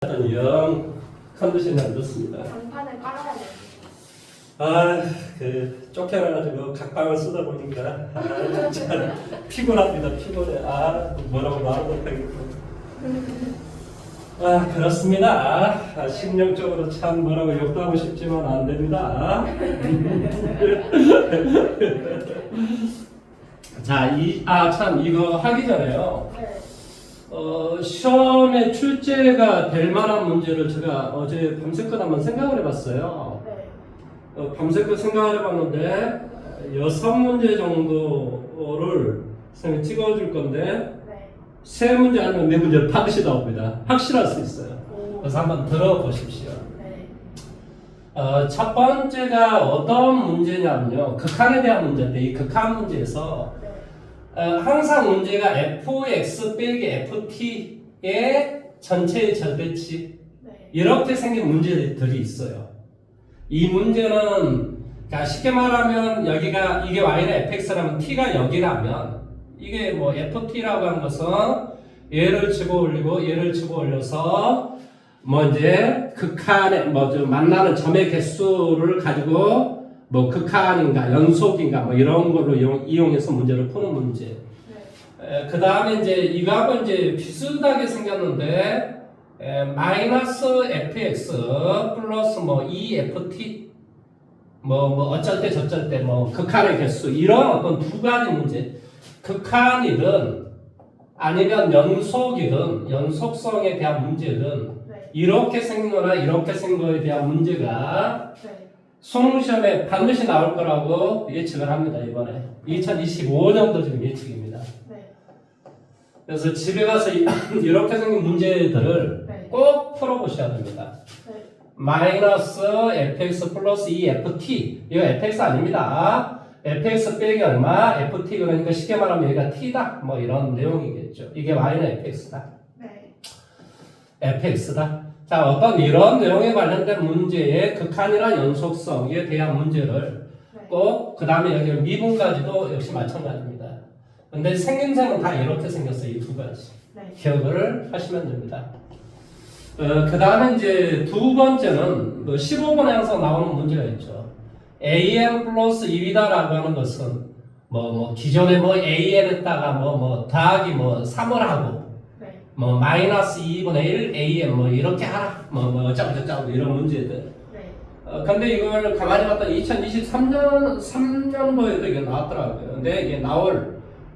영 컨디션이 안 좋습니다. 장판을 깔아야 돼. 쫓겨나가지고 각방을 쓰다 보니까 진짜 피곤합니다. 피곤해. 뭐라고 말을 못하겠고. 그렇습니다. 심령적으로 참 뭐라고 욕도 하고 싶지만 안 됩니다. 참 이거 하기 전에요. 네. 시험에 출제가 될 만한 문제를 제가 어제 밤새껏 한번 생각을 해봤어요. 네. 밤새껏 생각을 해봤는데 6문제 정도를 선생님이 찍어줄 건데 네. 3문제 아니면 4문제를 반드시 나옵니다. 확실할 수 있어요. 오. 그래서 한번 들어보십시오. 네. 첫 번째가 어떤 문제냐면요. 극한에 대한 문제인데 이 극한 문제에서 네. 항상 문제가 fx 빼기 ft의 전체의 절대치 네. 이렇게 생긴 문제들이 있어요. 이 문제는 그러니까 쉽게 말하면 여기가 이게 y는 fx라면 t가 여기라면 이게 뭐 ft라고 하는 것은 얘를 집어올리고 얘를 집어올려서 뭐 이제 극한에 좀 만나는 점의 개수를 가지고 뭐 극한인가 연속인가 뭐 이런 걸로 이용해서 문제를 푸는 문제. 네. 그 다음에 이제 이거하고 이제 비슷하게 생겼는데 마이너스 fx 플러스 뭐 2ft 뭐 어쩔 때 저쩔 때 뭐 극한의 개수 이런 어떤 두 가지 문제. 극한이든 아니면 연속성에 대한 문제든 네. 이렇게 생긴 거나 이렇게 생긴 거에 대한 문제가 네. 수능 시험에 반드시 나올 거라고 예측을 합니다. 이번에 2025년도 지금 예측입니다. 네. 그래서 집에 가서 이렇게 생긴 문제들을 네. 꼭 풀어보셔야 됩니다. 네. 마이너스 fx 플러스 2ft 이거 fx 아닙니다. fx 빼기 얼마? ft 그러니까 쉽게 말하면 얘가 t다 뭐 이런 내용이겠죠. 이게 y는 fx다. 네. fx다. 자, 어떤 이런 내용에 관련된 문제의 극한이나 연속성에 대한 문제를 네. 꼭, 그 다음에 여기 미분까지도 역시 마찬가지입니다. 근데 생김새는 다 이렇게 생겼어요. 이 두 가지. 네. 기억을 하시면 됩니다. 그 다음에 이제 두 번째는 15번에 항상 나오는 문제가 있죠. an 플러스 2이다라고 하는 것은 기존에 an에다가 더하기 3을 하고 네. 마이너스 2분의 1 am 이렇게 하라 어쩌고 이런 문제들. 네. 근데 이걸 가만히 봤더니 3년도에도 이게 나왔더라고요. 근데 이게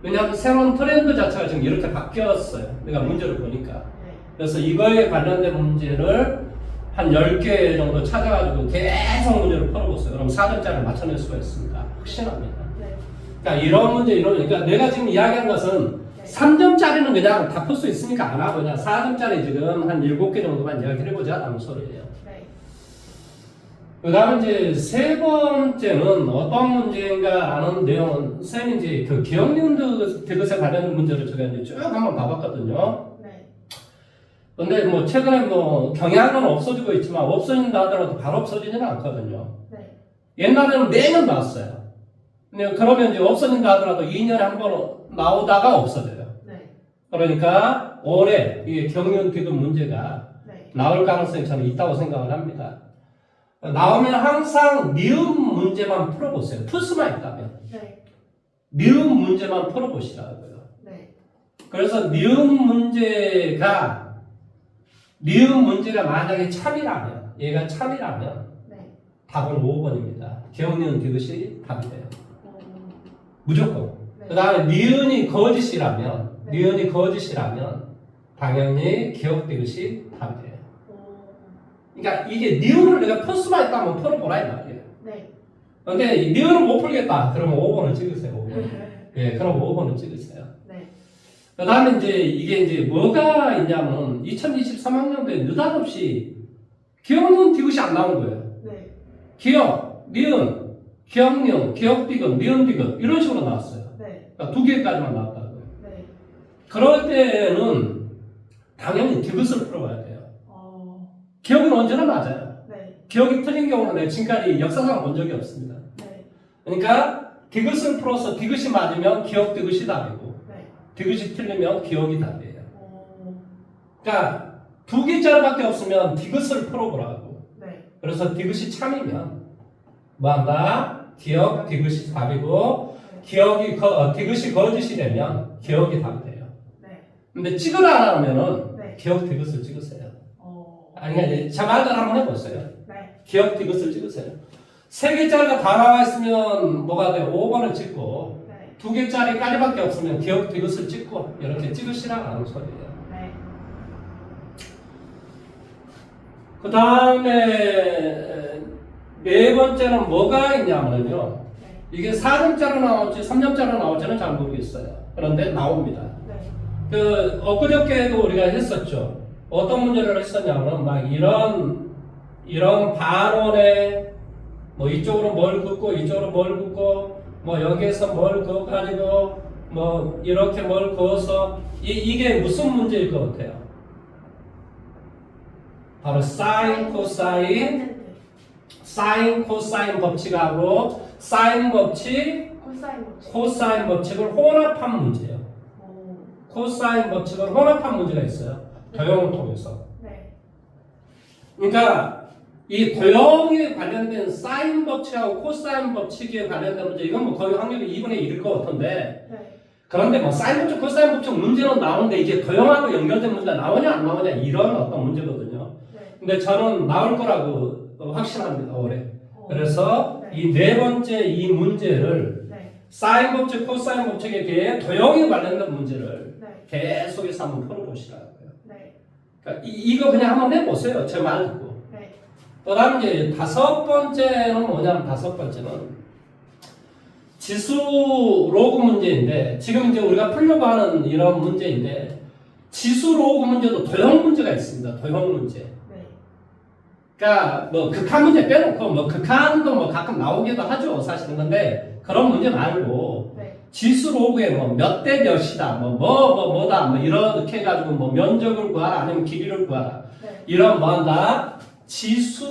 왜냐하면 새로운 트렌드 자체가 지금 이렇게 바뀌었어요. 내가 문제를 보니까. 네. 그래서 이거에 관련된 문제를 한 10개 정도 찾아가지고 계속 문제를 풀어봤어요. 그럼 4점짜리를 맞춰낼 수가 있습니다. 확신합니다. 네. 그러니까 이런 문제, 그러니까 내가 지금 이야기한 것은 3점짜리는 그냥 다 풀 수 있으니까 안 하고 그냥 4점짜리 지금 한 7개 정도만 이야기를 해보자 라는 소리예요. 네. 그 다음에 이제 세 번째는 어떤 문제인가 아는 내용은 쌤이 이제 그 기억력 디귿에 관련된 문제를 제가 이제 쭉 한번 봐봤거든요. 네. 근데 최근에 경향은 없어지고 있지만 없어진다 하더라도 바로 없어지지는 않거든요. 네. 옛날에는 매년 나왔어요. 근데 그러면 이제 없어진다 하더라도 2년에 한 번 나오다가 없어져요. 네. 그러니까 올해 이 경륜 디귿 문제가 네. 나올 가능성이 저는 있다고 생각을 합니다. 나오면 항상 미음 문제만 풀어보세요. 풀 수만 있다면. 네. 미음 문제만 풀어보시라고요. 네. 그래서 미음 문제가 만약에 참이라면, 얘가 참이라면 네. 답은 5번입니다. 경륜 디귿이 답이 돼요. 무조건. 네. 그 다음에 니은이 거짓이라면, 네. 당연히 기억 디귿이 답이 돼요. 오. 그러니까 이게 니은을 내가 풀 수만 있다면 풀어보라 이 말이에요. 네. 근데 니은을 못 풀겠다. 그러면 5번을 찍으세요. 5번. 네. 예, 그럼 5번을 찍으세요. 네. 그 다음에 이게 뭐가 있냐면 2023학년도에 느닷없이 기억니은 디귿이 안 나온 거예요. 네. 기억, 니은, 기억니은, 기억 디귿, 니은 디귿 이런 식으로 나왔어요. 네. 그러니까 2개까지만 나왔다고요. 네. 그럴 때는 당연히 디귿을 풀어봐야 돼요. 기억은 언제나 맞아요. 네. 기억이 틀린 경우는 내가 지금까지 역사상 본 적이 없습니다. 네. 그러니까 디귿을 풀어서 디귿이 맞으면 기억 디귿이 답이고 네. 디귿이 틀리면 기억이 답이에요. 오. 그러니까 두 개짜리밖에 없으면 디귿을 풀어보라고. 네. 그래서 디귿이 참이면 뭐한다? 기억 디귿이 답이고 디귿이 거짓이 되면 기억이 답이 돼요. 네. 근데 찍으라 하면은 네. 기억 디귿을 찍으세요. 어. 아니 제 말대로 한번 해보세요. 네. 기억 디귿을 찍으세요. 세 개짜리가 다 나와 있으면 뭐가 돼요? 5번을 찍고 네. 두 개짜리 까리밖에 없으면 기억 디귿을 찍고 이렇게 찍으시라는 소리예요. 네. 그 다음에 네 번째는 뭐가 있냐면요. 네. 이게 4점짜리 나올지 3점짜리 나올지는 잘 모르겠어요. 그런데 나옵니다. 네. 그 엊그저께도 우리가 했었죠. 어떤 문제를 했었냐면 막 이런 반원에 뭐 이쪽으로 뭘 긋고 이쪽으로 뭘 긋고 뭐 여기에서 뭘 그어가지고 뭐 이렇게 뭘 그어서 이게 무슨 문제일 것 같아요? 바로 사인, 코사인, 사인, 코사인 법칙하고 사인 법칙, 코사인 법칙. 코사인 법칙을 혼합한 문제예요. 오. 코사인 법칙을 혼합한 문제가 있어요. 도형을 통해서. 네. 그러니까 이 도형에 관련된 사인 법칙하고 코사인 법칙에 관련된 문제 이건 뭐 거의 확률이 2분의 1일 것 같은데 네. 그런데 뭐 사인 법칙, 코사인 법칙 문제는 나오는데 이게 도형하고 연결된 문제가 나오냐 안 나오냐 이런 어떤 문제거든요. 네. 근데 저는 나올 거라고 확신합니다. 올해. 어. 그래서 네. 이 네 번째 이 문제를 네. 사인 법칙, 코사인 법칙에 대해 도형에 관련된 문제를 네. 계속해서 한번 풀어보시라고요. 네. 그러니까 이거 그냥 한번 해보세요. 제 말 듣고. 네. 그 다음 이제 다섯 번째는 뭐냐면 다섯 번째는 지수 로그 문제인데 지금 이제 우리가 풀려고 하는 이런 문제인데 지수 로그 문제도 도형 문제가 있습니다. 도형 문제. 네. 그러니까 뭐 극한 문제 빼놓고 뭐 극한도 뭐 가끔 나오기도 하죠. 사실은 근데 그런 문제 말고 네. 지수 로그에 뭐 몇 대 몇이다 뭐다 뭐 이렇게 해가지고 뭐 면적을 구하라 아니면 길이를 구하라 네. 이런 뭐한다 지수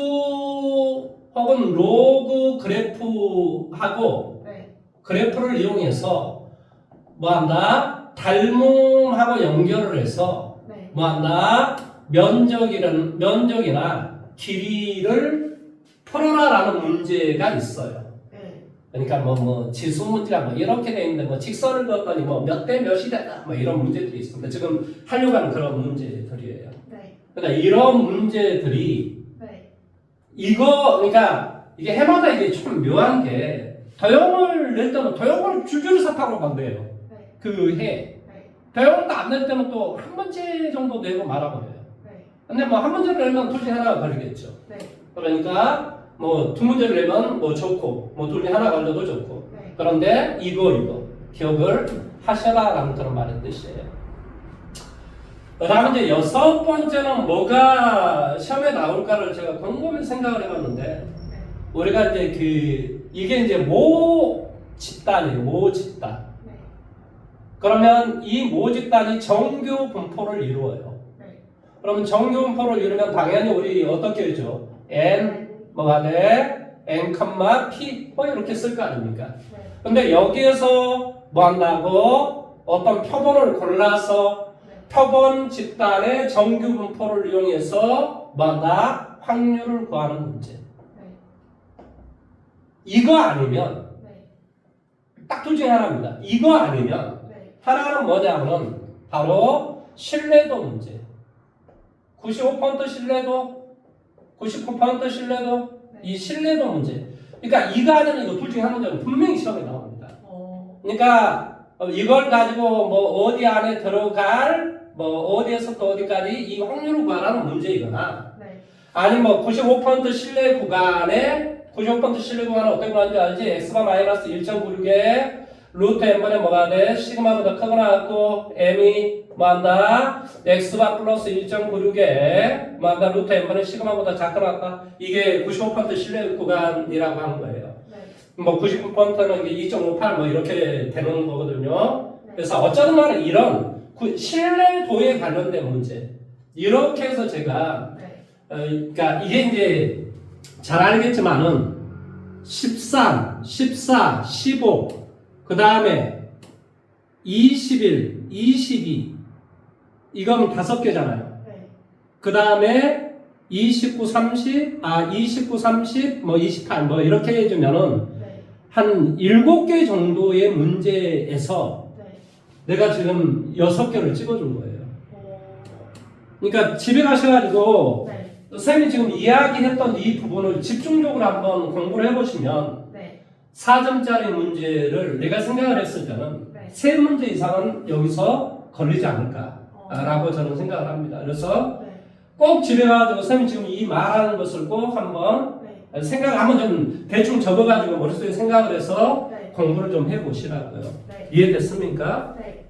혹은 로그 그래프하고 네. 그래프를 이용해서 뭐한다 닮음하고 연결을 해서 네. 뭐한다 면적이나 길이를 풀어라라는 문제가 있어요. 네. 그러니까 뭐 지수 문제가 뭐 이렇게 돼 있는데 뭐 직선을 그었더니 뭐 몇 대 몇이 되다 뭐 이런 문제들이 있습니다. 지금 하려고 하는 그런 문제들이에요. 네. 그러니까 이런 문제들이 네. 그러니까 이게 해마다 이게 좀 묘한 게 도형을 낼 때는 도형을 줄줄 사탕으로 만들어요. 네. 그 해. 네. 도형을 또 안 낼 때는 또 한 문제 정도 내고 말아버려요. 네. 근데 뭐 한 문제를 내면 둘 중에 하나가 걸리겠죠. 네. 그러니까 뭐 두 문제를 내면 뭐 좋고 뭐 둘 중에 하나 걸려도 좋고 네. 그런데 이거 기억을 하셔라라는 그런 말의 뜻이에요. 그 다음에 이제 여섯 번째는 뭐가 시험에 나올까를 제가 곰곰이 생각을 해봤는데 네. 우리가 이제 이게 이제 모 집단이에요. 모 집단. 네. 그러면 이 모 집단이 정규 분포를 이루어요. 네. 그러면 정규 분포를 이루면 당연히 우리 어떻게 하죠? n 뭐가 돼? n, p 뭐 이렇게 쓸 거 아닙니까? 네. 근데 여기에서 뭐 한다고? 어떤 표본을 골라서 표본 집단의 정규 분포를 이용해서 뭐 한다? 확률을 구하는 문제. 네. 이거 아니면 네. 딱 둘 중에 하나입니다. 이거 아니면 네. 하나는 뭐냐면 바로 신뢰도 문제. 95% 신뢰도, 99% 신뢰도, 이 신뢰도 문제. 그러니까 이거 아니면 이거 둘 중에 하나는 분명히 시험에 나옵니다. 그러니까 이걸 가지고 뭐 어디 안에 들어갈 뭐 어디에서 또 어디까지 이 확률을 구하라는 문제이거나 네. 아니 뭐 95% 신뢰 구간에 95% 신뢰 구간은 어떤 거 하는지 알지? x가 마이너스 1.96에 루트 n분의 뭐가 돼? 시그마보다 크거나 같고 m이 뭐한다? x가 플러스 1.96에 뭐한다? 루트 n분의 시그마보다 작거나 같다. 이게 95% 신뢰 구간이라고 하는 거예요. 네. 뭐 99%는 2.58 뭐 이렇게 되는 거거든요. 네. 그래서 어쩌든 간에 이런 신뢰도에 관련된 문제 이렇게 해서 제가 네. 그러니까 이게 이제 잘 알겠지만은 13, 14, 15, 그 다음에 21, 22 이건 5개잖아요. 네. 그 다음에 29, 30, 29, 30, 뭐 28, 뭐 이렇게 해주면은 네. 한 7개 정도의 문제에서 네. 내가 지금 6개를 찍어준 거예요. 어. 그러니까 집에 가셔가지고 네. 선생님이 지금 이야기했던 이 부분을 집중적으로 한번 공부를 해보시면 네. 4점짜리 문제를 내가 생각을 했을 때는 네. 3문제 이상은 여기서 걸리지 않을까라고 저는 생각을 합니다. 그래서 네. 꼭 집에 가가지고 선생님 지금 이 말하는 것을 꼭 한번 네. 생각 한번 좀 대충 적어가지고 머릿속에 생각을 해서 네. 공부를 좀 해보시라고요. 네. 이해됐습니까? 네.